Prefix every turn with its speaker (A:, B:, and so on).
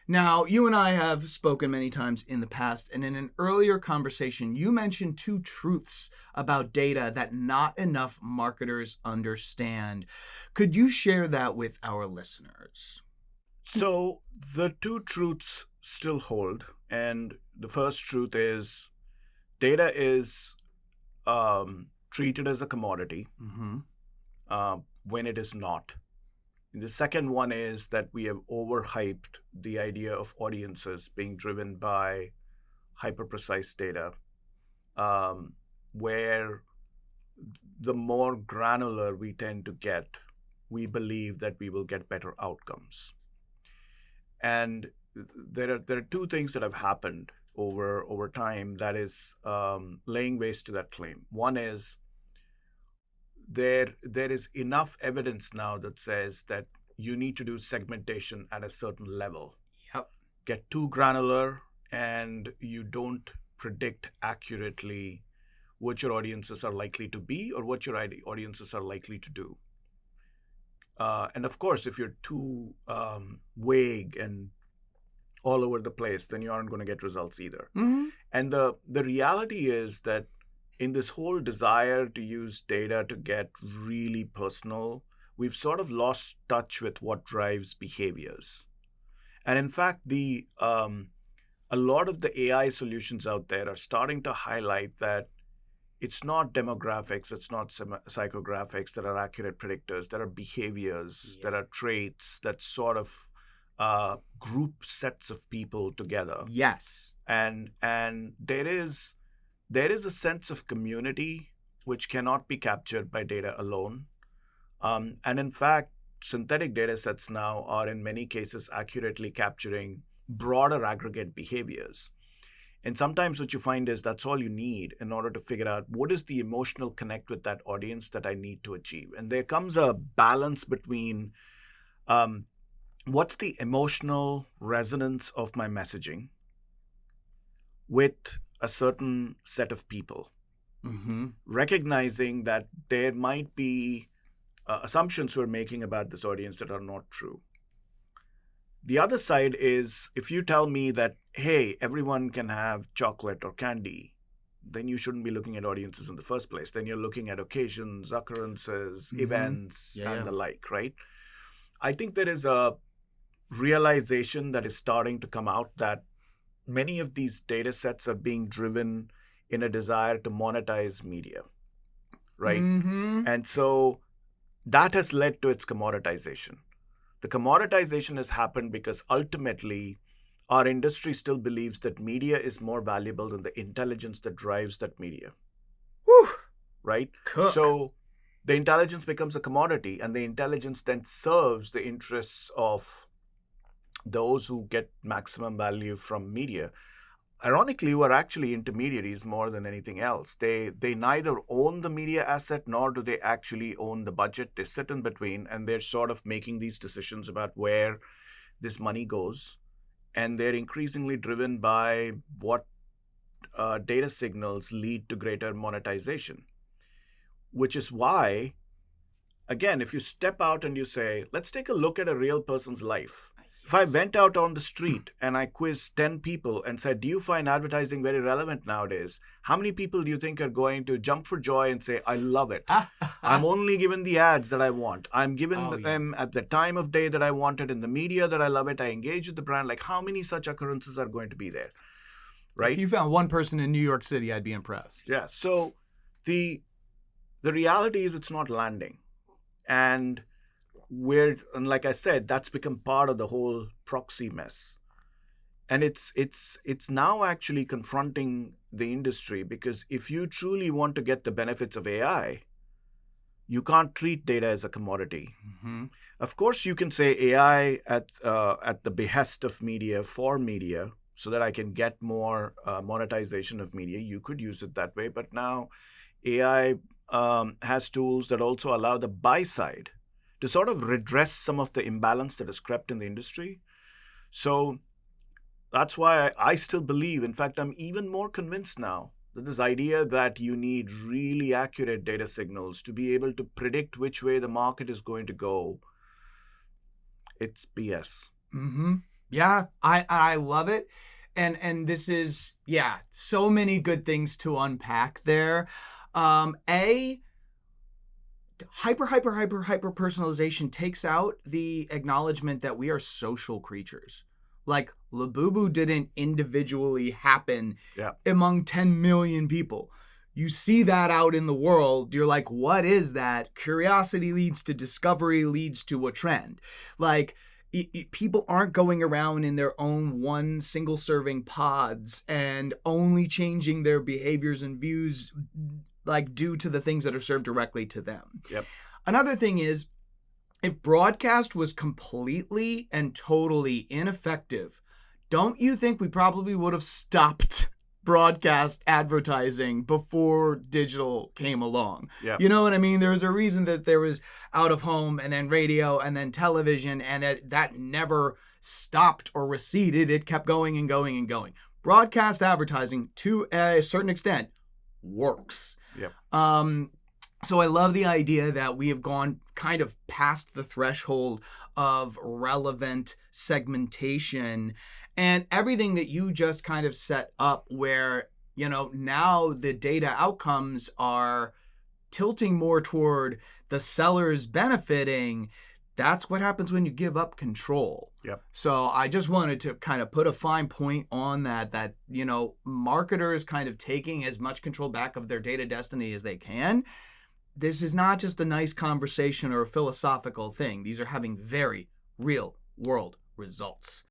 A: Now, you and I have spoken many times in the past, and in an earlier conversation, you mentioned two truths about data that not enough marketers understand. Could you share that with our listeners?
B: So the two truths still hold. And the first truth is data is treated as a commodity
A: Mm-hmm.
B: when it is not. And the second one is that we have overhyped the idea of audiences being driven by hyper precise data, um, where the more granular we tend to get, we believe that we will get better outcomes. And there are two things that have happened over time that is laying waste to that claim. One is there is enough evidence now that says that you need to do segmentation at a certain level.
A: Yep.
B: Get too granular, and you don't predict accurately what your audiences are likely to be or what your audiences are likely to do. And of course, if you're too vague and all over the place, then you aren't going to get results either.
A: Mm-hmm.
B: And the reality is that in this whole desire to use data to get really personal, we've sort of lost touch with what drives behaviors. And in fact, the a lot of the AI solutions out there are starting to highlight that it's not demographics, it's not psychographics that are accurate predictors. There are behaviors,
A: Yeah.
B: there are traits that sort of group sets of people together,
A: Yes.
B: and there is a sense of community which cannot be captured by data alone. And in fact, synthetic data sets now are in many cases accurately capturing broader aggregate behaviors. And sometimes what you find is that's all you need in order to figure out what is the emotional connect with that audience that I need to achieve. And there comes a balance between um, what's the emotional resonance of my messaging with a certain set of people,
A: Mm-hmm.
B: recognizing that there might be assumptions we're making about this audience that are not true. The other side is if you tell me that, hey, everyone can have chocolate or candy, then you shouldn't be looking at audiences in the first place. Then you're looking at occasions, occurrences,
A: Mm-hmm.
B: events,
A: Yeah,
B: and
A: yeah.
B: the like, right? I think there is a realization that is starting to come out that many of these data sets are being driven in a desire to monetize media, right?
A: Mm-hmm.
B: And so that has led to its commoditization. The commoditization has happened because ultimately our industry still believes that media is more valuable than the intelligence that drives that media,
A: Whew.
B: right?
A: Cook.
B: So the intelligence becomes a commodity, and the intelligence then serves the interests of those who get maximum value from media. Ironically, who are actually intermediaries more than anything else. They neither own the media asset nor do they actually own the budget. They sit in between, and they're sort of making these decisions about where this money goes, and they're increasingly driven by what data signals lead to greater monetization, which is why, again, if you step out and you say, let's take a look at a real person's life. If I
A: Yes.
B: went out on the street and I quizzed 10 people and said, do you find advertising very relevant nowadays? How many people do you think are going to jump for joy and say, I love it? I'm only given the ads that I want. I'm given
A: Oh, yeah.
B: them at the time of day that I want it, in the media that I love it. I engage with the brand. Like, how many such occurrences are going to be there?
A: If
B: Right?
A: you found one person in New York City, I'd be impressed.
B: Yeah. So the the reality is it's not landing. And and like I said, that's become part of the whole proxy mess. And it's now actually confronting the industry, because if you truly want to get the benefits of AI, you can't treat data as a commodity.
A: Mm-hmm.
B: Of course, you can say AI at the behest of media for media, so that I can get more monetization of media. You could use it that way, but now AI has tools that also allow the buy side to sort of redress some of the imbalance that has crept in the industry. So that's why I still believe, in fact, I'm even more convinced now that this idea that you need really accurate data signals to be able to predict which way the market is going to go, it's BS.
A: Mm-hmm. Yeah, I love it. And this is, yeah, so many good things to unpack there. A hyper personalization takes out the acknowledgement that we are social creatures. Like Labubu didn't individually happen
B: Yeah.
A: among 10 million people. You see that out in the world, you're like, what is that? Curiosity leads to discovery, leads to a trend. Like, people aren't going around in their own one single serving pods and only changing their behaviors and views like due to the things that are served directly to them.
B: Yep.
A: Another thing is, if broadcast was completely and totally ineffective, don't you think we probably would have stopped broadcast advertising before digital came along?
B: Yeah.
A: You know what I mean? There was a reason that there was out of home and then radio and then television, and that never stopped or receded. It kept going and going and going. Broadcast advertising, to a certain extent, works.
B: Yep.
A: So I love the idea that we have gone kind of past the threshold of relevant segmentation and everything that you just kind of set up where, now the data outcomes are tilting more toward the sellers benefiting. That's what happens when you give up control.
B: Yep.
A: So I just wanted to kind of put a fine point on that, marketers kind of taking as much control back of their data destiny as they can. This is not just a nice conversation or a philosophical thing. These are having very real world results.